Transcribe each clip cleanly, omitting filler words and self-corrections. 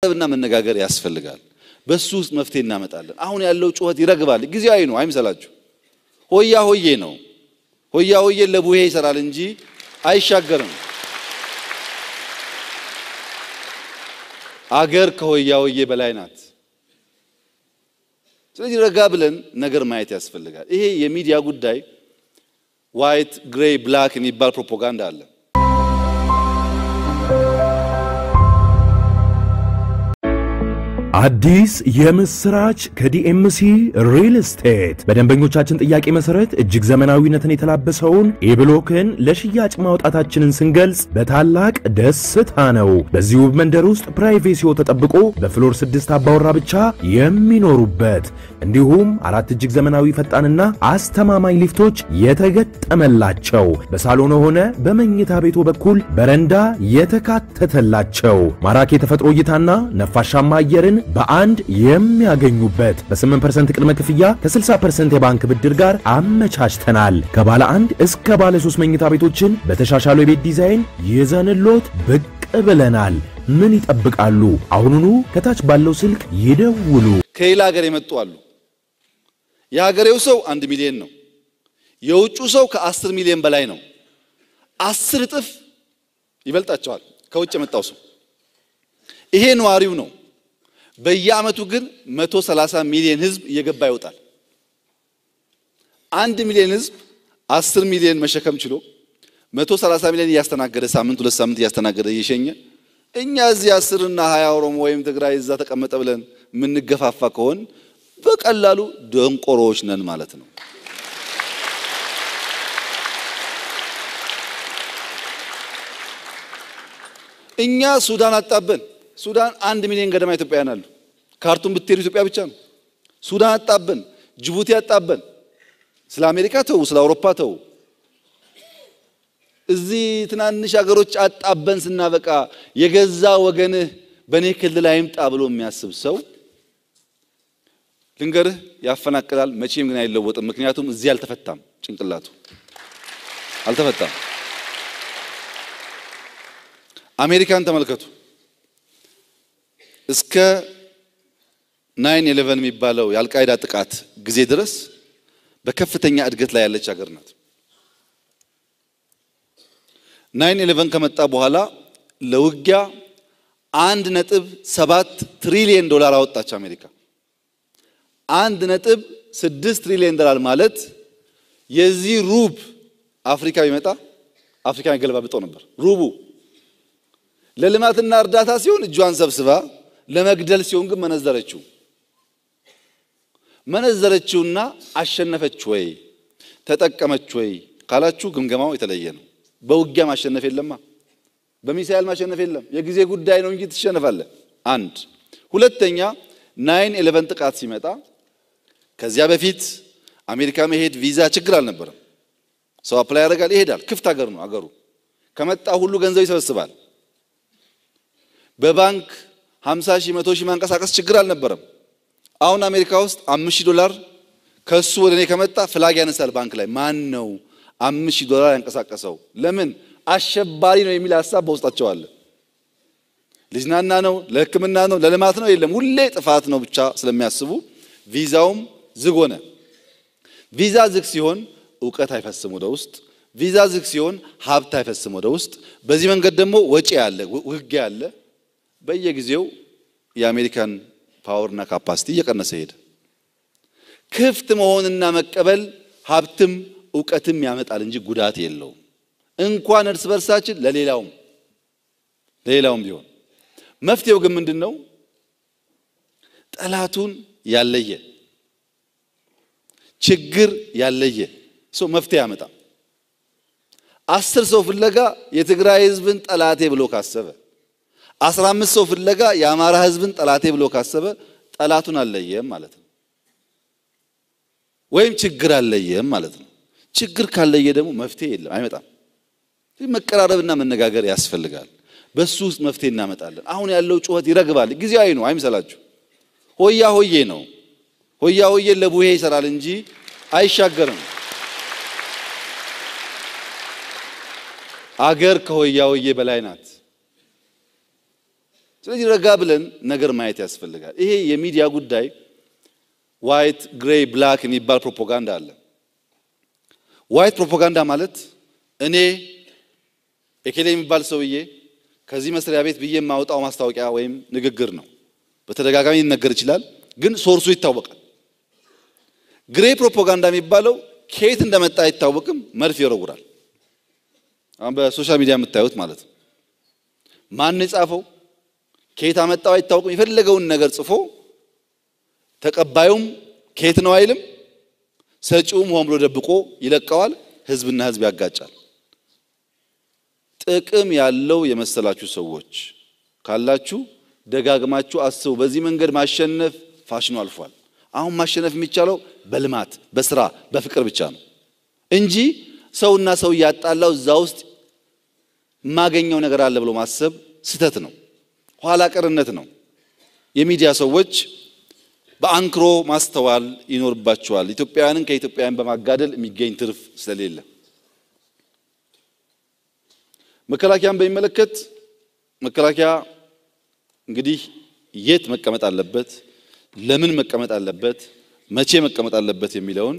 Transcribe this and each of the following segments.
እና መነጋገር ያስፈልጋል በሱ ውስጥ መፍትሄ እናመጣለን አሁን ያለው ጩኸት ይረግባል ጊዜያዊ ነው አይምሰላችሁ ሆያ ሆዬ ነው ሆያ ሆዬ ለቡሄ ይሰራል እንጂ አይሻገርም አገር ከሆያ ሆዬ በላይ ናት ስለዚህ ረጋ ብለን ነገር ማየት ያስፈልጋል ይሄ የሚዲያ ጉዳይ ዋይት ግሬይ ብላክ የሚባል ፕሮፓጋንዳ አለ አዲስ የምስራች ከዲኤምሲ ሪል ስቴት በደንበኞቻችን ጥያቄ መሰረት እጅግ ዘመናዊነትን የተላበሰውን ኤብሎክን ለሽያጭ ማውጣታችንን ስንገልጽ በታላቅ ደስታ ነው። በዚሁ መንደር ውስጥ ፕራይቬሲው ተጠብቆ በፍሎር 6 አባወራ ብቻ የሚኖሩበት እንዲሁም አራት እጅግ ዘመናዊ ፈጣንና አስተማማኝ ሊፍቶች የተገጠመላቸው በሳሎን ሆነ በመኝታ ቤቱ በኩል በረንዳ የተካተተላቸው ማራኪ የተፈጥሮ እይታና ነፋሻማ አየርን በአንድ የሚያገኙበት በ8% ቅድመ ክፍያ ከ60% የባንክ ብድር ጋር አመቻችተናል። ከባለ 1 እስከ ባለ 3 መኝታ ቤቶችን በተሻሻለው የቤት ዲዛይን ይዘንሎት ብቅ ብለናል። ምን ይጠብቃሉ? አሁኑኑ ከታች ባለው ስልክ ይደውሉ። ከሌላ ሀገር የመጡ አሉ። የሀገሬው ሰው 1 ሚሊዮን ነው። የውጩ ሰው ከ10 ሚሊዮን በላይ ነው። 10 እጥፍ ይበልጣቸዋል ከውጭ የመጣው ሰው። ይሄ ነዋሪው ነው። በየአመቱ ግን 130 ሚሊዮን ህዝብ እየገባ ይወጣል። 1 ሚሊዮን ህዝብ 10 ሚሊዮን መሸከም ችሎ 130 ሚሊዮን ያስተናገደ ሳምንት 2 ሳምንት ያስተናገደ እየሸኘ እኛ እዚህ 10 እና 20 ኦሮሞ ወይም ትግራይ እዛ ተቀመጠ ብለን ምን ንገፋፋ ከሆን በቀላሉ ደንቆሮች ነን ማለት ነው። እኛ ሱዳን አጣበን ሱዳን 1 ሚሊዮን ገደማ ኢትዮጵያውያን አሉ። ካርቱም ብትሄዱ ኢትዮጵያ ብቻ ነው። ሱዳን አጣበን፣ ጅቡቲ አጣበን። ስለ አሜሪካ ተው፣ ስለ አውሮፓ ተው። እዚህ ትናንሽ ሀገሮች አጣበን ስናበቃ የገዛ ወገንህ በኔ ክልል አይምጣ ብሎ የሚያስብ ሰው ልንገርህ ያፈናቅላል። መቼም ግን አይለወጥም። ምክንያቱም እዚህ አልተፈታም፣ ጭንቅላቱ አልተፈታም። አሜሪካን ተመልከቱ። እስከ 9/11 የሚባለው የአልቃይዳ ጥቃት ጊዜ ድረስ በከፍተኛ እድገት ላይ ያለች ሀገር ናት። 9/11 ከመጣ በኋላ ለውጊያ 1.7 ትሪሊየን ዶላር አወጣች አሜሪካ። 1.6 ትሪሊየን ዶላር ማለት የዚህ ሩብ አፍሪካ ቢመጣ አፍሪካን ይገለባብጠው ነበር። ሩቡ ለልማትና እርዳታ ሲሆን እጇን ሰብስባ ለመግደል ሲሆን ግን መነዘረችውና አሸነፈች ወይ ተጠቀመች ወይ ካላችሁ ግምገማው የተለየ ነው። በውጊያ ማሸነፍ የለማ፣ በሚሳኤል ማሸነፍ የለም። የጊዜ ጉዳይ ነው እንጂ ትሸነፋለህ። አንድ ሁለተኛ 9/11 ጥቃት ሲመጣ ከዚያ በፊት አሜሪካ መሄድ ቪዛ ችግር አልነበረም። ሰው አፕላይ ያደርጋል ይሄዳል። ክፍት ሀገር ነው አገሩ። ከመጣ ሁሉ ገንዘብ ይሰበስባል። በባንክ 50 ሺህ 100 ሺህ ማንቀሳቀስ ችግር አልነበረም። አሁን አሜሪካ ውስጥ $5,000 ከሱ ወደኔ ከመጣ ፍላግ ያነሳል ባንክ ላይ። ማን ነው $5,000 ያንቀሳቀሰው? ለምን? አሸባሪ ነው የሚል ሐሳብ በውስጣቸው አለ። ልጅናና ነው፣ ለሕክምና ነው፣ ለልማት ነው የለም፣ ሁሌ ጥፋት ነው ብቻ ስለሚያስቡ ቪዛውም ዝግ ሆነ። ቪዛ ዝግ ሲሆን ዕውቀት አይፈስም ወደ ውስጥ። ቪዛ ዝግ ሲሆን ሀብት አይፈስም ወደ ውስጥ። በዚህ መንገድ ደግሞ ወጪ ያለ ውጊያ ያለ በየጊዜው የአሜሪካን ፓወርና ካፓሲቲ እየቀነሰ ሄደ። ክፍት መሆንና መቀበል ሀብትም ዕውቀትም ያመጣል እንጂ ጉዳት የለውም። እንኳን እርስ በርሳችን ለሌላውም ቢሆን መፍትሄው ግን ምንድነው? ጠላቱን ያለየ ችግር ያለየ ሰው መፍትሄ ያመጣ። 10 ሰው ፍለጋ የትግራይ ህዝብን ጠላቴ ብሎ ካሰበ 15 ሰው ፍለጋ የአማራ ህዝብን ጠላቴ ብሎ ካሰበ ጠላቱን አለየም ማለት ነው። ወይም ችግር አለየም ማለት ነው። ችግር ካለየ ደግሞ መፍትሄ የለም፣ አይመጣም። መቀራረብና መነጋገር ያስፈልጋል። በሱ ውስጥ መፍትሄ እናመጣለን። አሁን ያለው ጩኸት ይረግባል ጊዜያዊ ነው አይምሰላችሁ። ሆያ ሆዬ ነው። ሆያ ሆዬ ለቡሄ ይሰራል እንጂ አይሻገርም። አገር ከሆያ ሆዬ በላይ ናት። ስለዚህ ረጋ ብለን ነገር ማየት ያስፈልጋል። ይሄ የሚዲያ ጉዳይ ዋይት ግሬይ ብላክ የሚባል ፕሮፓጋንዳ አለ። ዋይት ፕሮፓጋንዳ ማለት እኔ ኤኬሌ የሚባል ሰውዬ ከዚህ መስሪያ ቤት ብዬ የማውጣው ማስታወቂያ ወይም ንግግር ነው። በተደጋጋሚ ሊነገር ይችላል፣ ግን ሶርሱ ይታወቃል። ግሬይ ፕሮፓጋንዳ የሚባለው ከየት እንደመጣ አይታወቅም፣ መርፍ ይወረውራል። አሁን በሶሻል ሚዲያ የምታዩት ማለት ነው። ማን የጻፈው ከየት አመጣው አይታወቅም። የፈለገውን ነገር ጽፎ ተቀባዩም ከየት ነው አይልም፣ ሰጪውም ሆን ብሎ ደብቆ ይለቀዋል። ህዝብና ህዝብ ያጋጫል። ጥቅም ያለው የመሰላችሁ ሰዎች ካላችሁ ደጋግማችሁ አስቡ። በዚህ መንገድ ማሸነፍ ፋሽኑ አልፏል። አሁን ማሸነፍ የሚቻለው በልማት በስራ በፍቅር ብቻ ነው እንጂ ሰውና ሰው ያጣላው እዛ ውስጥ ማገኘው ነገር አለ ብሎ ማሰብ ስተት ነው፣ ኋላ ቀርነት ነው። የሚዲያ ሰዎች በአንክሮ ማስተዋል ይኖርባቸዋል። ኢትዮጵያውያንን ከኢትዮጵያውያን በማጋደል የሚገኝ ትርፍ ስለሌለ መከላከያን በሚመለከት መከላከያ እንግዲህ የት መቀመጥ አለበት፣ ለምን መቀመጥ አለበት፣ መቼ መቀመጥ አለበት የሚለውን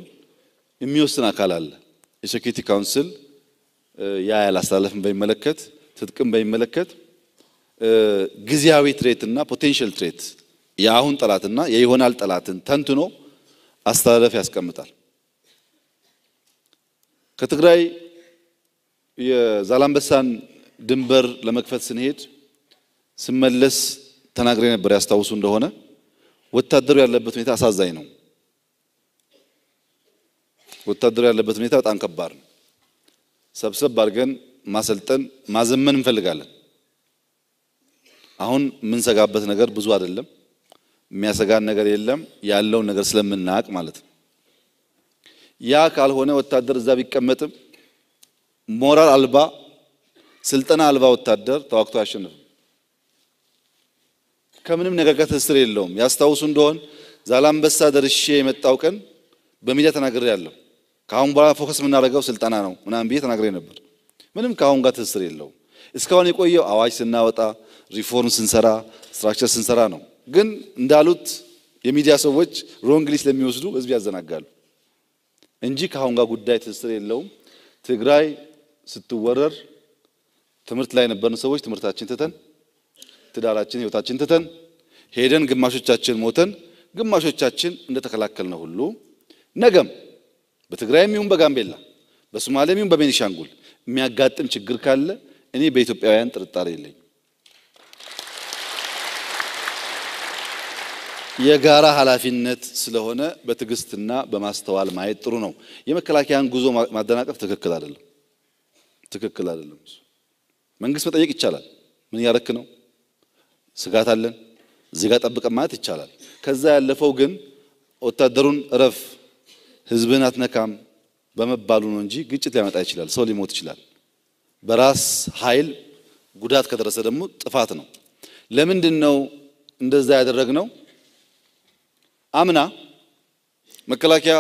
የሚወስን አካል አለ። የሴኩሪቲ ካውንስል ያ ያላስተላለፍን በሚመለከት ትጥቅም በሚመለከት ጊዜያዊ ትሬት እና ፖቴንሻል ትሬት የአሁን ጠላትና የይሆናል ጠላትን ተንትኖ አስተላለፍ ያስቀምጣል። ከትግራይ የዛላምበሳን ድንበር ለመክፈት ስንሄድ ስመለስ ተናግሬ ነበር። ያስታውሱ እንደሆነ ወታደሩ ያለበት ሁኔታ አሳዛኝ ነው። ወታደሩ ያለበት ሁኔታ በጣም ከባድ ነው። ሰብሰብ አድርገን ማሰልጠን ማዘመን እንፈልጋለን። አሁን የምንሰጋበት ነገር ብዙ አይደለም፣ የሚያሰጋን ነገር የለም፣ ያለውን ነገር ስለምናውቅ ማለት ነው። ያ ካልሆነ ወታደር እዛ ቢቀመጥም ሞራል አልባ ስልጠና አልባ ወታደር ተዋክቶ አያሸንፍም። ከምንም ነገር ጋር ትስስር የለውም። ያስታውሱ እንደሆነ ዛላምበሳ ደርሼ የመጣው ቀን በሚዲያ ተናግሬያለሁ። ካሁን በኋላ ፎከስ የምናደርገው ስልጠና ነው ምናምን ብዬ ተናግሬ ነበር። ምንም ካሁን ጋር ትስስር የለውም። እስካሁን የቆየው አዋጅ ስናወጣ ሪፎርም ስንሰራ ስትራክቸር ስንሰራ ነው። ግን እንዳሉት የሚዲያ ሰዎች ሮንግሊ ስለሚወስዱ ህዝብ ያዘናጋሉ እንጂ ካሁን ጋር ጉዳይ ትስስር የለውም። ትግራይ ስትወረር ትምህርት ላይ ነበርን ሰዎች ትምህርታችን ትተን ትዳራችን ህይወታችን ትተን ሄደን ግማሾቻችን ሞተን ግማሾቻችን እንደተከላከልነው ሁሉ ነገም በትግራይም ይሁን በጋምቤላ በሶማሌም ይሁን በቤኒሻንጉል የሚያጋጥም ችግር ካለ እኔ በኢትዮጵያውያን ጥርጣሬ የለኝም። የጋራ ኃላፊነት ስለሆነ በትዕግስትና በማስተዋል ማየት ጥሩ ነው። የመከላከያን ጉዞ ማደናቀፍ ትክክል አይደለም። መንግስት መጠየቅ ይቻላል። ምን ያረክ ነው? ስጋት አለን እዚህ ጋር ጠብቀን ማለት ይቻላል። ከዛ ያለፈው ግን ወታደሩን እረፍ ህዝብን አትነካም በመባሉ ነው እንጂ ግጭት ሊያመጣ ይችላል። ሰው ሊሞት ይችላል። በራስ ኃይል ጉዳት ከደረሰ ደግሞ ጥፋት ነው። ለምንድነው እንደዛ ያደረግነው? አምና መከላከያ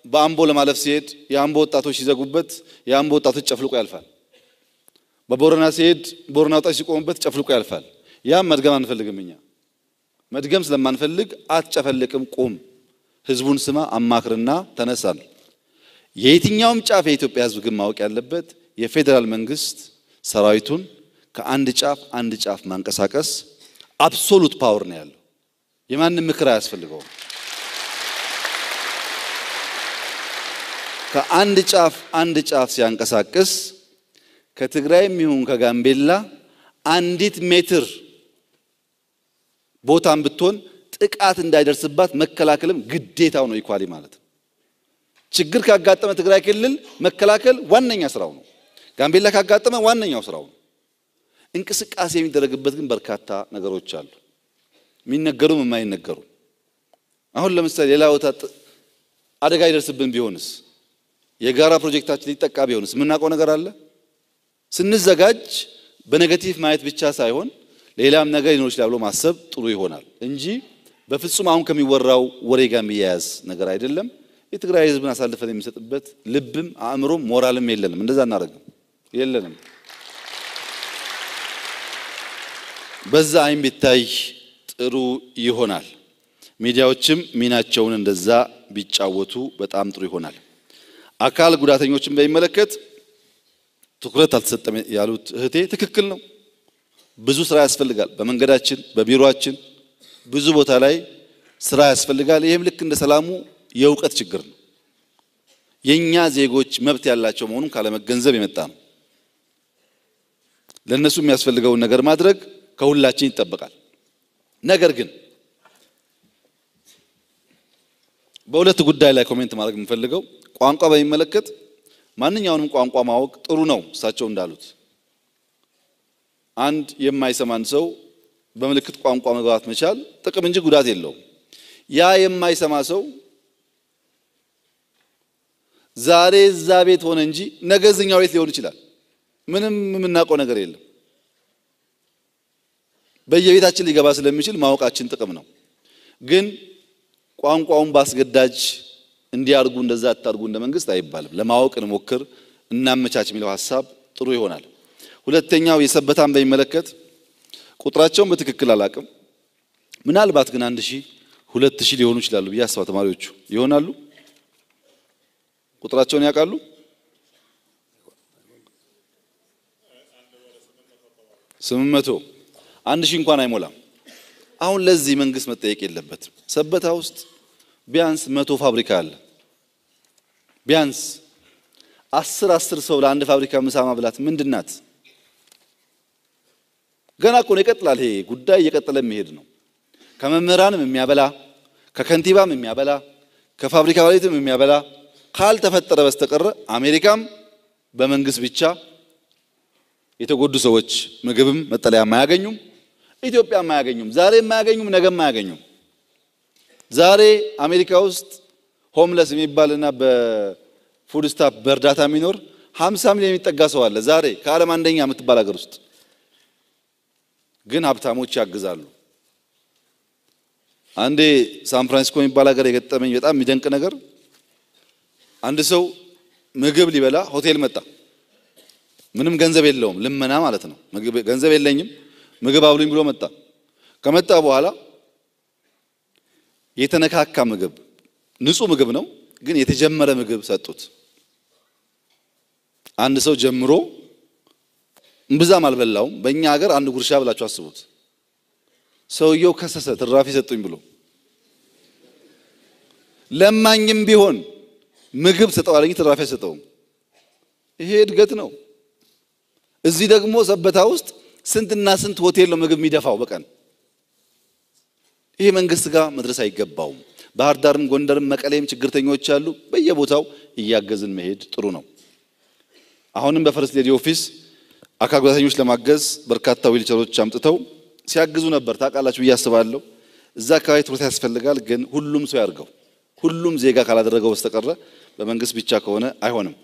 በአምቦ ለማለፍ ሲሄድ የአምቦ ወጣቶች ሲዘጉበት የአምቦ ወጣቶች ጨፍልቆ ያልፋል። በቦረና ሲሄድ ቦረና ወጣቶች ሲቆሙበት ጨፍልቆ ያልፋል። ያም መድገም አንፈልግም። እኛ መድገም ስለማንፈልግ አትጨፈልቅም፣ ቁም፣ ህዝቡን ስማ፣ አማክርና ተነሳል። የየትኛውም ጫፍ የኢትዮጵያ ህዝብ ግን ማወቅ ያለበት የፌደራል መንግስት ሰራዊቱን ከአንድ ጫፍ አንድ ጫፍ ማንቀሳቀስ አብሶሉት ፓወር ነው ያለው። የማንም ምክር አያስፈልገውም። ከአንድ ጫፍ አንድ ጫፍ ሲያንቀሳቀስ ከትግራይም ይሁን ከጋምቤላ አንዲት ሜትር ቦታም ብትሆን ጥቃት እንዳይደርስባት መከላከልም ግዴታው ነው። ኢኳሊ ማለት ችግር ካጋጠመ ትግራይ ክልል መከላከል ዋነኛ ስራው ነው። ጋምቤላ ካጋጠመ ዋነኛው ስራው ነው። እንቅስቃሴ የሚደረግበት ግን በርካታ ነገሮች አሉ፣ የሚነገሩም የማይነገሩ። አሁን ለምሳሌ ሌላ ቦታ አደጋ ይደርስብን ቢሆንስ የጋራ ፕሮጀክታችን ሊጠቃ ቢሆንስ ምናውቀው ነገር አለ? ስንዘጋጅ በኔጌቲቭ ማየት ብቻ ሳይሆን ሌላም ነገር ሊኖር ይችላል ብሎ ማሰብ ጥሩ ይሆናል እንጂ በፍጹም አሁን ከሚወራው ወሬ ጋር የሚያያዝ ነገር አይደለም። የትግራይ ህዝብን አሳልፈን የሚሰጥበት ልብም አእምሮም ሞራልም የለንም። እንደዛ እናደርግም የለንም። በዛ አይን ቢታይ ጥሩ ይሆናል። ሚዲያዎችም ሚናቸውን እንደዛ ቢጫወቱ በጣም ጥሩ ይሆናል። አካል ጉዳተኞችን በሚመለከት ትኩረት አልተሰጠም ያሉት እህቴ ትክክል ነው። ብዙ ስራ ያስፈልጋል። በመንገዳችን በቢሮአችን ብዙ ቦታ ላይ ስራ ያስፈልጋል። ይሄም ልክ እንደ ሰላሙ የእውቀት ችግር ነው። የኛ ዜጎች መብት ያላቸው መሆኑን ካለመገንዘብ የመጣ ነው። ለነሱ የሚያስፈልገውን ነገር ማድረግ ከሁላችን ይጠበቃል። ነገር ግን በሁለት ጉዳይ ላይ ኮሜንት ማድረግ የምፈልገው ቋንቋ በሚመለከት ማንኛውንም ቋንቋ ማወቅ ጥሩ ነው። እሳቸው እንዳሉት አንድ የማይሰማን ሰው በምልክት ቋንቋ መግባባት መቻል ጥቅም እንጂ ጉዳት የለውም። ያ የማይሰማ ሰው ዛሬ እዛ ቤት ሆነ እንጂ ነገ እዚህኛው ቤት ሊሆን ይችላል። ምንም የምናውቀው ነገር የለም። በየቤታችን ሊገባ ስለሚችል ማወቃችን ጥቅም ነው። ግን ቋንቋውን ባስገዳጅ እንዲያርጉ እንደዛ አታርጉ እንደ መንግስት አይባልም። ለማወቅ እንሞክር እናመቻች የሚለው ሐሳብ ጥሩ ይሆናል። ሁለተኛው የሰበታን በሚመለከት ቁጥራቸውን በትክክል አላቅም። ምናልባት ግን 1000 2000 ሊሆኑ ይችላሉ ብዬ አስባለሁ። ተማሪዎቹ ይሆናሉ። ቁጥራቸውን ያውቃሉ? ስምንት መቶ 1000 እንኳን አይሞላም። አሁን ለዚህ መንግስት መጠየቅ የለበትም። ሰበታ ውስጥ ቢያንስ 100 ፋብሪካ አለ። ቢያንስ 10 ሰው ለአንድ ፋብሪካ ምሳ ማብላት ምንድናት? ገና እኮ ነው ይቀጥላል። ይሄ ጉዳይ እየቀጠለ የሚሄድ ነው። ከመምህራንም የሚያበላ ከከንቲባም የሚያበላ ከፋብሪካ ባለቤትም የሚያበላ ካልተፈጠረ በስተቀር አሜሪካም በመንግስት ብቻ የተጎዱ ሰዎች ምግብም መጠለያም አያገኙም። ኢትዮጵያም አያገኙም። ዛሬም አያገኙም፣ ነገም አያገኙም። ዛሬ አሜሪካ ውስጥ ሆምለስ የሚባልና በፉድ ስታፍ በእርዳታ የሚኖር 50 ሚሊዮን የሚጠጋ ሰው አለ። ዛሬ ከዓለም አንደኛ የምትባል ሀገር ውስጥ ግን ሀብታሞች ያግዛሉ። አንዴ ሳን ፍራንሲስኮ የሚባል ሀገር የገጠመኝ በጣም የሚደንቅ ነገር አንድ ሰው ምግብ ሊበላ ሆቴል መጣ። ምንም ገንዘብ የለውም፣ ልመና ማለት ነው። ገንዘብ የለኝም ምግብ አብሉኝ ብሎ መጣ። ከመጣ በኋላ የተነካካ ምግብ ንጹህ ምግብ ነው፣ ግን የተጀመረ ምግብ ሰጡት። አንድ ሰው ጀምሮ እምብዛም አልበላውም። በእኛ ሀገር አንድ ጉርሻ ብላችሁ አስቡት። ሰውየው ከሰሰ፣ ትራፊ ሰጡኝ ብሎ። ለማኝም ቢሆን ምግብ ሰጠዋለኝ፣ ትራፊ ሰጠውም። ይሄ እድገት ነው። እዚህ ደግሞ ሰበታ ውስጥ ስንትና ስንት ሆቴል ነው ምግብ የሚደፋው በቀን። ይሄ መንግስት ጋር መድረስ አይገባውም። ባህር ዳርም ጎንደርም መቀሌም ችግርተኞች አሉ። በየቦታው እያገዝን መሄድ ጥሩ ነው። አሁንም በፈርስት ሌዲ ኦፊስ አካል ጉዳተኞች ለማገዝ በርካታ ዊልቸሮች አምጥተው ሲያግዙ ነበር። ታውቃላችሁ ብዬ አስባለሁ። እዛ አካባቢ ትኩረት ያስፈልጋል። ግን ሁሉም ሰው ያርገው። ሁሉም ዜጋ ካላደረገው በስተቀር በመንግስት ብቻ ከሆነ አይሆንም።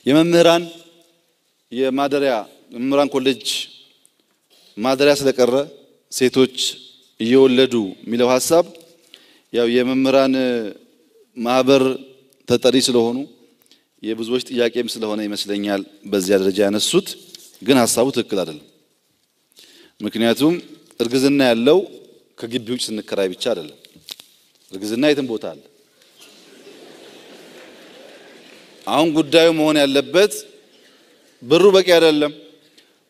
የመምህራን የማደሪያ መምህራን ኮሌጅ ማደሪያ ስለቀረ ሴቶች እየወለዱ የሚለው ሐሳብ ያው የመምህራን ማህበር ተጠሪ ስለሆኑ የብዙዎች ጥያቄም ስለሆነ ይመስለኛል በዚያ ደረጃ ያነሱት። ግን ሐሳቡ ትክክል አይደለም። ምክንያቱም እርግዝና ያለው ከግቢ ውጭ ስንከራይ ብቻ አይደለም። እርግዝና የትም ቦታ አለ። አሁን ጉዳዩ መሆን ያለበት ብሩ በቂ አይደለም፣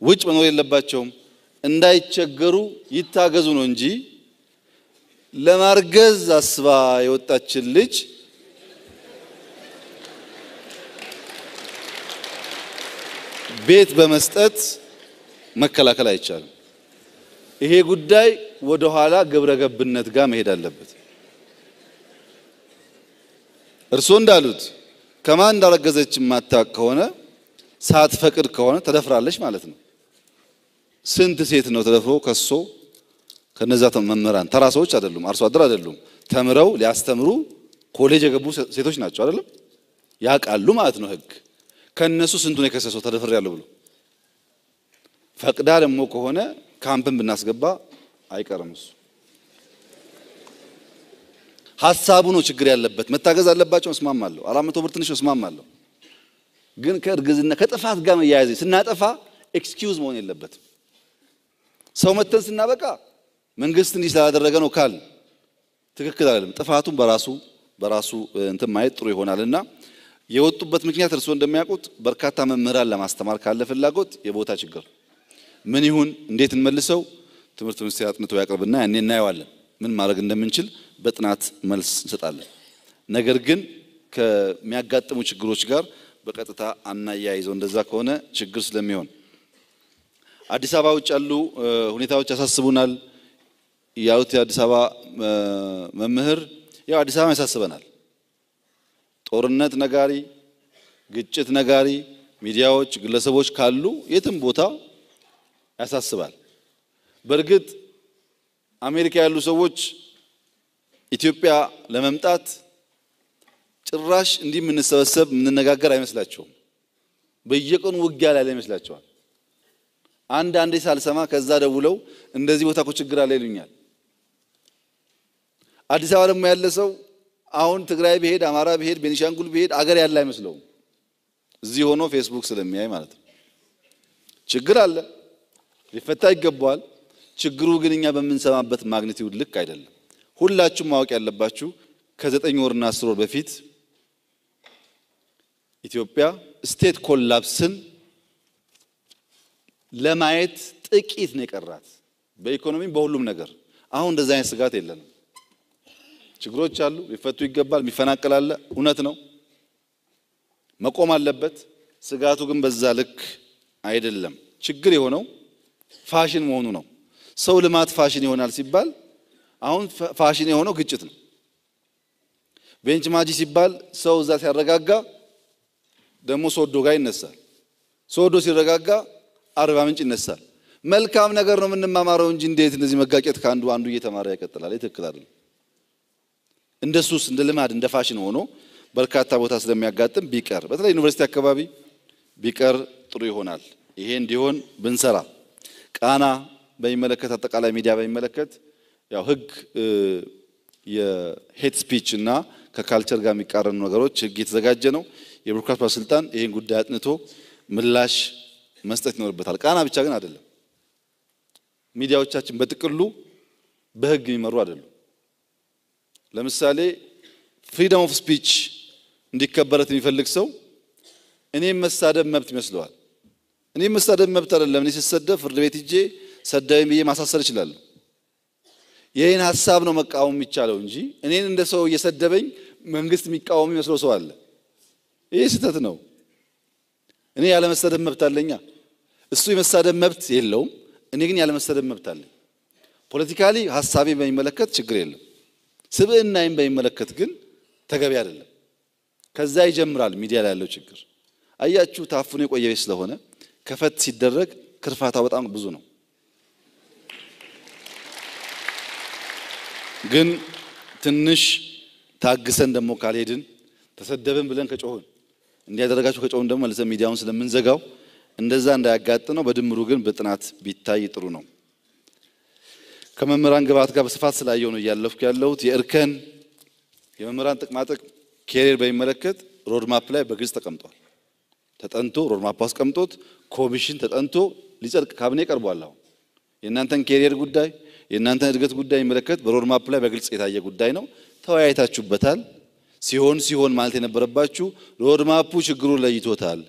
ውጭ መኖር የለባቸውም፣ እንዳይቸገሩ ይታገዙ ነው እንጂ ለማርገዝ አስባ የወጣችን ልጅ ቤት በመስጠት መከላከል አይቻልም። ይሄ ጉዳይ ወደ ኋላ ግብረ ገብነት ጋር መሄድ አለበት። እርስዎ እንዳሉት ከማን እንዳረገዘች ማታቅ ከሆነ ሳትፈቅድ ከሆነ ተደፍራለች ማለት ነው። ስንት ሴት ነው ተደፍሮ ከሶ ከነዛ መምህራን ተራ ሰዎች አይደሉም፣ አርሶ አደር አይደሉም፣ ተምረው ሊያስተምሩ ኮሌጅ የገቡ ሴቶች ናቸው አይደለም? ያውቃሉ ማለት ነው ህግ። ከነሱ ስንቱን የከሰሰው ተደፍር ያለው ብሎ ፈቅዳ ደግሞ ከሆነ ካምፕን ብናስገባ አይቀርም። እሱ ሐሳቡ ነው ችግር ያለበት። መታገዝ አለባቸው፣ እስማማለሁ። 400 ብር ትንሽ እስማማለሁ። ግን ከእርግዝና ከጥፋት ጋር መያያዝ ስናጠፋ ኤክስኪውዝ መሆን የለበትም። ሰው መተን ስናበቃ መንግስት እንዲህ ስላደረገ ነው ካል ትክክል አይደለም። ጥፋቱን በራሱ እንትን ማየት ጥሩ ይሆናልና የወጡበት ምክንያት እርሶ እንደሚያውቁት በርካታ መምህራን ለማስተማር ካለ ፍላጎት የቦታ ችግር ምን ይሁን እንዴት እንመልሰው ትምህርት ሚኒስቴር አጥንቶ ያቀርብና ያኔ እናየዋለን ምን ማድረግ እንደምንችል በጥናት መልስ እንሰጣለን። ነገር ግን ከሚያጋጥሙ ችግሮች ጋር በቀጥታ አናያይዘው እንደዛ ከሆነ ችግር ስለሚሆን አዲስ አበባ ውጭ ያሉ ሁኔታዎች ያሳስቡናል ያሉት የአዲስ አበባ መምህር ያው አዲስ አበባ ያሳስበናል። ጦርነት ነጋሪ ግጭት ነጋሪ ሚዲያዎች ግለሰቦች ካሉ የትም ቦታ ያሳስባል። በእርግጥ አሜሪካ ያሉ ሰዎች ኢትዮጵያ ለመምጣት ጭራሽ እንዲህ የምንሰበሰብ የምንነጋገር አይመስላቸውም። በየቀኑ ውጊያ ላይ ይመስላቸዋል። አንዴ ሳልሰማ ከዛ ደውለው እንደዚህ ቦታ እኮ ችግር አለ ይሉኛል። አዲስ አበባ ደግሞ ያለ ሰው አሁን ትግራይ ቢሄድ አማራ ቢሄድ ቤኒሻንጉል ቢሄድ አገር ያለ አይመስለውም። እዚህ ሆኖ ፌስቡክ ስለሚያይ ማለት ነው። ችግር አለ ሊፈታ ይገባዋል። ችግሩ ግን እኛ በምንሰማበት ማግኒቲዩድ ልክ አይደለም። ሁላችሁም ማወቅ ያለባችሁ ከ9 ወርና 10 ወር በፊት ኢትዮጵያ ስቴት ኮላፕስን ለማየት ጥቂት ነው የቀራት በኢኮኖሚ በሁሉም ነገር። አሁን እንደዛ አይነት ስጋት የለንም። ችግሮች አሉ ሊፈቱ ይገባል። የሚፈናቀል አለ እውነት ነው መቆም አለበት። ስጋቱ ግን በዛ ልክ አይደለም። ችግር የሆነው ፋሽን መሆኑ ነው። ሰው ልማት ፋሽን ይሆናል ሲባል አሁን ፋሽን የሆነው ግጭት ነው። ቤንች ማጂ ሲባል ሰው እዛ ሲያረጋጋ ደግሞ ሶዶ ጋር ይነሳል። ሶዶ ሲረጋጋ አርባ ምንጭ ይነሳል። መልካም ነገር ነው የምንማማረው እንጂ እንዴት እንደዚህ መጋጨት ከአንዱ እየተማረ ይቀጥላል? ትክክል አይደለም። እንደሱስ እንደ ልማድ እንደ ፋሽን ሆኖ በርካታ ቦታ ስለሚያጋጥም ቢቀር በተለይ ዩኒቨርሲቲ አካባቢ ቢቀር ጥሩ ይሆናል። ይሄ እንዲሆን ብንሰራ ቃና በሚመለከት አጠቃላይ ሚዲያ በሚመለከት ያው ህግ የሄት ስፒች እና ከካልቸር ጋር የሚቃረኑ ነገሮች ህግ የተዘጋጀ ነው። የብሮድካስት ባለስልጣን ይሄን ጉዳይ አጥንቶ ምላሽ መስጠት ይኖርበታል። ቃና ብቻ ግን አይደለም። ሚዲያዎቻችን በጥቅሉ በህግ የሚመሩ አይደሉም። ለምሳሌ ፍሪደም ኦፍ ስፒች እንዲከበረት የሚፈልግ ሰው እኔም መሳደብ መብት ይመስለዋል። እኔም መሳደብ መብት አይደለም። እኔ ስሰደብ ፍርድ ቤት ሂጄ ሰዳይም ብዬ ማሳሰር እችላለሁ። ይሄን ሐሳብ ነው መቃወም የሚቻለው እንጂ እኔን እንደ ሰው እየሰደበኝ መንግስት የሚቃወም ይመስለው ሰው አለ። ይሄ ስህተት ነው። እኔ ያለ መሰደብ መብት አለኛ። እሱ የመሳደብ መብት የለውም። እኔ ግን ያለ መሰደብ መብት አለኝ። ፖለቲካሊ ሐሳቤ በሚመለከት ችግር የለም። ስብዕናዬን በሚመለከት ግን ተገቢ አይደለም። ከዛ ይጀምራል ሚዲያ ላይ ያለው ችግር። አያችሁ ታፍኖ የቆየ ስለሆነ ከፈት ሲደረግ ክርፋታው በጣም ብዙ ነው። ግን ትንሽ ታግሰን ደግሞ ካልሄድን ተሰደብን ብለን ከጮህን እንዲያደረጋችሁ ከጮህን ደግሞ መልሰን ሚዲያውን ስለምንዘጋው እንደዛ እንዳያጋጥነው በድምሩ ግን በጥናት ቢታይ ጥሩ ነው። ከመምህራን ግብዓት ጋር በስፋት ስላየው ነው እያለፍኩ ያለሁት። የእርከን የመምህራን ጥቅማጥቅም ኬሪየር በሚመለከት ሮድማፕ ላይ በግልጽ ተቀምጧል። ተጠንቶ ሮድማፕ አስቀምጦት ኮሚሽን ተጠንቶ ሊጸድቅ ካቢኔ ቀርቧል። አሁን የእናንተን ኬሪየር ጉዳይ የእናንተን እድገት ጉዳይ የሚመለከት በሮድማፕ ላይ በግልጽ የታየ ጉዳይ ነው። ተወያይታችሁበታል። ሲሆን ማለት የነበረባችሁ ሮድማፑ ችግሩን ለይቶታል፣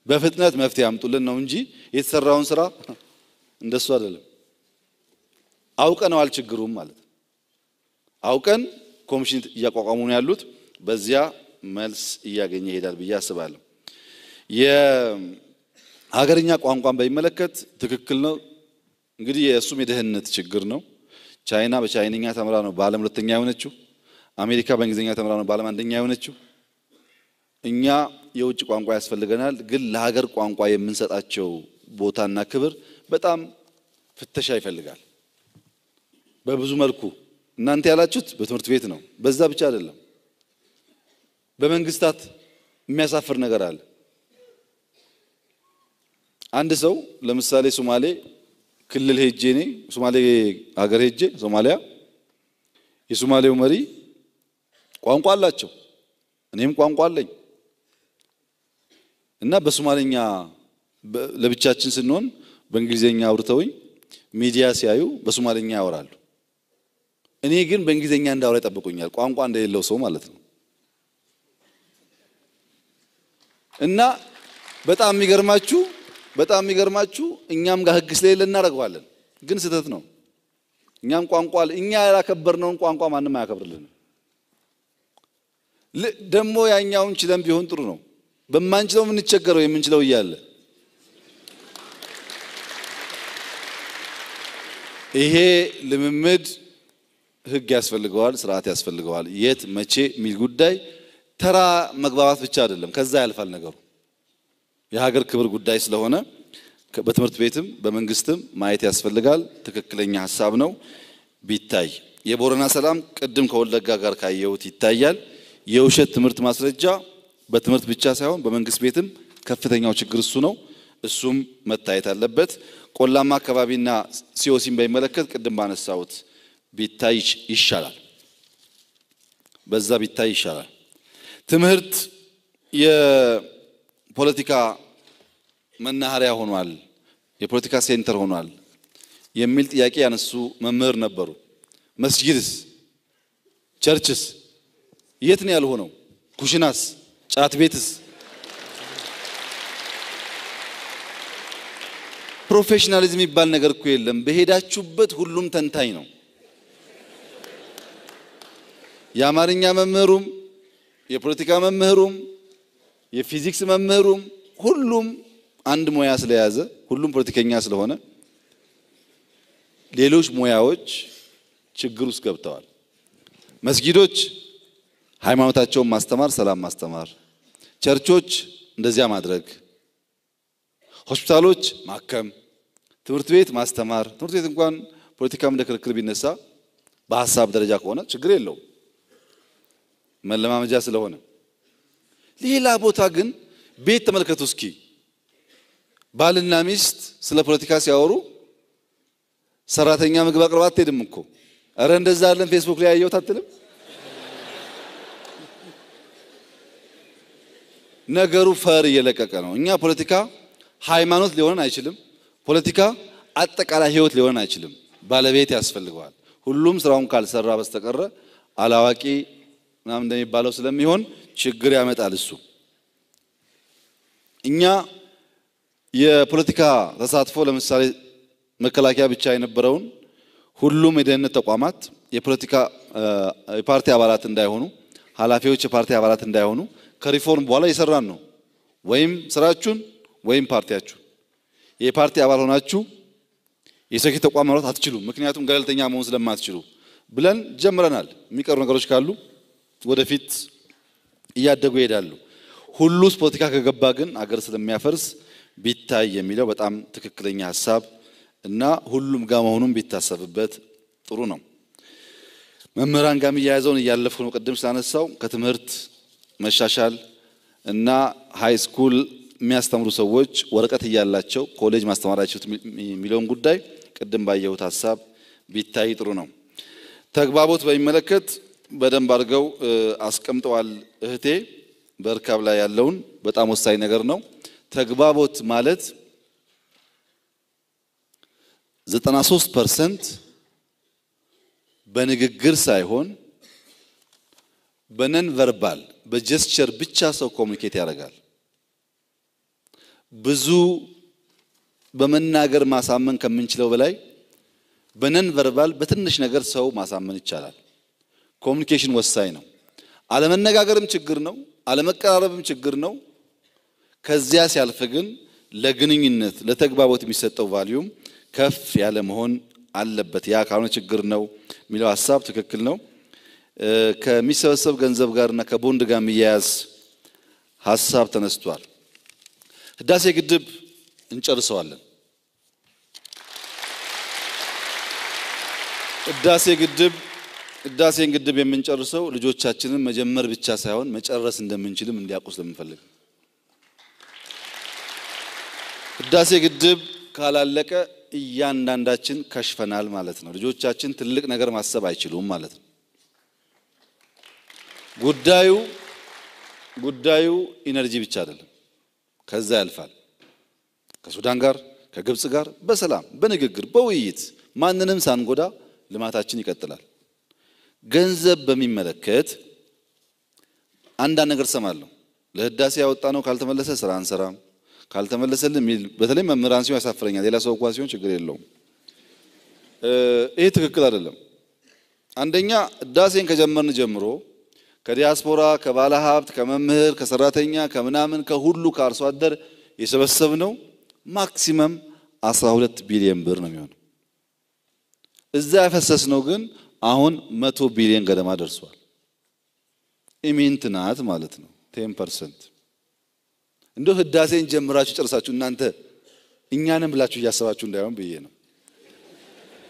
በፍጥነት መፍትሄ አምጡልን ነው እንጂ የተሰራውን ስራ እንደሱ አይደለም። አውቀነዋል ችግሩን ማለት ነው። አውቀን ኮሚሽን እያቋቋሙ ነው ያሉት። በዚያ መልስ እያገኘ ይሄዳል ብዬ አስባለሁ። የሀገርኛ ቋንቋን በሚመለከት ትክክል ነው። እንግዲህ የእሱም የደህንነት ችግር ነው። ቻይና በቻይንኛ ተምራ ነው በዓለም ሁለተኛ የሆነችው። አሜሪካ በእንግሊዝኛ ተምራ ነው በዓለም አንደኛ የሆነችው። እኛ የውጭ ቋንቋ ያስፈልገናል፣ ግን ለሀገር ቋንቋ የምንሰጣቸው ቦታና ክብር በጣም ፍተሻ ይፈልጋል። በብዙ መልኩ እናንተ ያላችሁት በትምህርት ቤት ነው። በዛ ብቻ አይደለም። በመንግስታት የሚያሳፍር ነገር አለ። አንድ ሰው ለምሳሌ ሶማሌ ክልል ሄጄ እኔ ሶማሌ ሀገር ሄጄ ሶማሊያ የሶማሌው መሪ ቋንቋ አላቸው፣ እኔም ቋንቋ አለኝ እና በሶማሌኛ ለብቻችን ስንሆን በእንግሊዘኛ አውርተውኝ ሚዲያ ሲያዩ በሶማሊኛ ያወራሉ። እኔ ግን በእንግሊዘኛ እንዳወራ ይጠብቁኛል፣ ቋንቋ እንደሌለው ሰው ማለት ነው። እና በጣም የሚገርማችሁ እኛም ጋር ህግ ስለሌለ እናደርገዋለን፣ ግን ስህተት ነው። እኛም ቋንቋ እኛ ያላከበርነውን ቋንቋ ማንም አያከብርልንም። ደግሞ ያኛውን ችለን ቢሆን ጥሩ ነው። በማንችለው የምንቸገረው የምንችለው እያለ ይሄ ልምምድ ህግ ያስፈልገዋል፣ ስርዓት ያስፈልገዋል። የት መቼ የሚል ጉዳይ ተራ መግባባት ብቻ አይደለም፣ ከዛ ያልፋል ነገሩ። የሀገር ክብር ጉዳይ ስለሆነ በትምህርት ቤትም በመንግስትም ማየት ያስፈልጋል። ትክክለኛ ሐሳብ ነው ቢታይ። የቦረና ሰላም ቅድም ከወለጋ ጋር ካየሁት ይታያል። የውሸት ትምህርት ማስረጃ በትምህርት ብቻ ሳይሆን በመንግስት ቤትም ከፍተኛው ችግር እሱ ነው። እሱም መታየት አለበት። ቆላማ አካባቢና ሲኦሲን በሚመለከት ቅድም ባነሳሁት ቢታይ ይሻላል፣ በዛ ቢታይ ይሻላል። ትምህርት የፖለቲካ መናኸሪያ ሆኗል፣ የፖለቲካ ሴንተር ሆኗል የሚል ጥያቄ ያነሱ መምህር ነበሩ። መስጊድስ ቸርችስ የት ነው ያልሆነው? ኩሽናስ ጫት ቤትስ? ፕሮፌሽናሊዝም የሚባል ነገር እኮ የለም። በሄዳችሁበት ሁሉም ተንታኝ ነው። የአማርኛ መምህሩም የፖለቲካ መምህሩም የፊዚክስ መምህሩም ሁሉም አንድ ሙያ ስለያዘ ሁሉም ፖለቲከኛ ስለሆነ ሌሎች ሙያዎች ችግር ውስጥ ገብተዋል። መስጊዶች ሃይማኖታቸውን ማስተማር፣ ሰላም ማስተማር፣ ቸርቾች እንደዚያ ማድረግ፣ ሆስፒታሎች ማከም፣ ትምህርት ቤት ማስተማር። ትምህርት ቤት እንኳን ፖለቲካም እንደ ክርክር ቢነሳ በሐሳብ ደረጃ ከሆነ ችግር የለውም መለማመጃ ስለሆነ። ሌላ ቦታ ግን ቤት ተመልከቱ እስኪ። ባልና ሚስት ስለ ፖለቲካ ሲያወሩ ሰራተኛ ምግብ አቅርባ አትሄድም እኮ። አረ እንደዛ አለን ፌስቡክ ላይ ያየሁት አትልም? ነገሩ ፈር እየለቀቀ ነው። እኛ ፖለቲካ ሃይማኖት ሊሆን አይችልም። ፖለቲካ አጠቃላይ ህይወት ሊሆን አይችልም። ባለቤት ያስፈልገዋል። ሁሉም ስራውን ካልሰራ በስተቀረ አላዋቂ ምናምን እንደሚባለው ስለሚሆን ችግር ያመጣል እሱ። እኛ የፖለቲካ ተሳትፎ ለምሳሌ መከላከያ ብቻ የነበረውን ሁሉም የደህንነት ተቋማት የፖለቲካ የፓርቲ አባላት እንዳይሆኑ፣ ኃላፊዎች የፓርቲ አባላት እንዳይሆኑ ከሪፎርም በኋላ እየሰራን ነው። ወይም ስራችሁን ወይም ፓርቲያችሁ የፓርቲ አባል ሆናችሁ የሴክሬታሪ ተቋም መምራት አትችሉም፣ ምክንያቱም ገለልተኛ መሆን ስለማትችሉ ብለን ጀምረናል። የሚቀሩ ነገሮች ካሉ ወደፊት እያደጉ ይሄዳሉ። ሁሉስ ፖለቲካ ከገባ ግን አገር ስለሚያፈርስ ቢታይ የሚለው በጣም ትክክለኛ ሐሳብ እና ሁሉም ጋር መሆኑን ቢታሰብበት ጥሩ ነው። መምህራን ጋር የሚያያዘውን እያለፉ ነው። ቅድም ስላነሳው ከትምህርት መሻሻል እና ሃይ ስኩል የሚያስተምሩ ሰዎች ወረቀት እያላቸው ኮሌጅ ማስተማራቸው የሚለውን ጉዳይ ቅድም ባየሁት ሐሳብ ቢታይ ጥሩ ነው። ተግባቦት በሚመለከት በደንብ አድርገው አስቀምጠዋል እህቴ። በእርካብ ላይ ያለውን በጣም ወሳኝ ነገር ነው። ተግባቦት ማለት 93% በንግግር ሳይሆን በነን ቨርባል በጀስቸር ብቻ ሰው ኮሙኒኬት ያደርጋል። ብዙ በመናገር ማሳመን ከምንችለው በላይ በነን ቨርባል በትንሽ ነገር ሰው ማሳመን ይቻላል። ኮሙኒኬሽን ወሳኝ ነው። አለመነጋገርም ችግር ነው፣ አለመቀራረብም ችግር ነው። ከዚያ ሲያልፍ ግን ለግንኙነት ለተግባቦት የሚሰጠው ቫልዩም ከፍ ያለ መሆን አለበት። ያ ካልሆነ ችግር ነው የሚለው ሐሳብ ትክክል ነው። ከሚሰበሰብ ገንዘብ ጋርና ከቦንድ ጋር የሚያያዝ ሐሳብ ተነስቷል። ህዳሴ ግድብ እንጨርሰዋለን። ህዳሴን ግድብ የምንጨርሰው ልጆቻችንን መጀመር ብቻ ሳይሆን መጨረስ እንደምንችልም እንዲያውቁ ስለምንፈልግ ህዳሴ ግድብ ካላለቀ እያንዳንዳችን ከሽፈናል ማለት ነው። ልጆቻችን ትልቅ ነገር ማሰብ አይችሉም ማለት ነው። ጉዳዩ ኢነርጂ ብቻ አይደለም፣ ከዛ ያልፋል። ከሱዳን ጋር ከግብጽ ጋር በሰላም በንግግር በውይይት ማንንም ሳንጎዳ ልማታችን ይቀጥላል። ገንዘብ በሚመለከት አንዳንድ ነገር ሰማለሁ። ለህዳሴ ያወጣነው ካልተመለሰ ስራ አንሰራም፣ ካልተመለሰልን ሚል በተለይ መምህራን ሲሆን ያሳፍረኛል። ሌላ ሰው እንኳን ሲሆን ችግር የለውም። ይሄ ትክክል አይደለም። አንደኛ ህዳሴን ከጀመርን ጀምሮ ከዲያስፖራ ከባለ ሀብት ከመምህር ከሰራተኛ ከምናምን ከሁሉ ከአርሶ አደር የሰበሰብነው ማክሲመም 12 ቢሊዮን ብር ነው የሚሆነው። እዛ ያፈሰስነው ግን አሁን 100 ቢሊዮን ገደማ ደርሷል። ኢሚንት ናት ማለት ነው 10%። እንደው ህዳሴን ጀምራችሁ ጨርሳችሁ እናንተ እኛንም ብላችሁ እያሰባችሁ እንዳይሆን ብዬ ነው።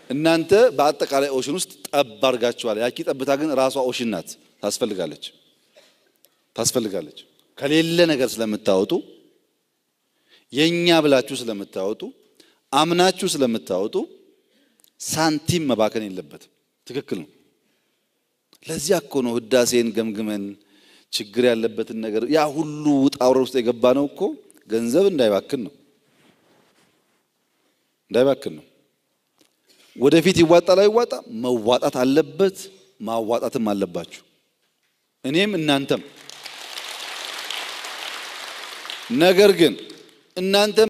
እናንተ በአጠቃላይ ኦሽን ውስጥ ጠብ አድርጋችኋል። ያቺ ጠብታ ግን ራሷ ኦሽን ናት፣ ታስፈልጋለች። ከሌለ ነገር ስለምታወጡ የኛ ብላችሁ ስለምታወጡ አምናችሁ ስለምታወጡ ሳንቲም መባከን የለበትም። ትክክል ነው። ለዚያ እኮ ነው ህዳሴን ገምግመን ችግር ያለበትን ነገር ያ ሁሉ ጣውረ ውስጥ የገባ ነው እኮ ገንዘብ እንዳይባክን ነው። ወደፊት ይዋጣ ላይ ይዋጣ መዋጣት አለበት፣ ማዋጣትም አለባችሁ። እኔም እናንተም። ነገር ግን እናንተ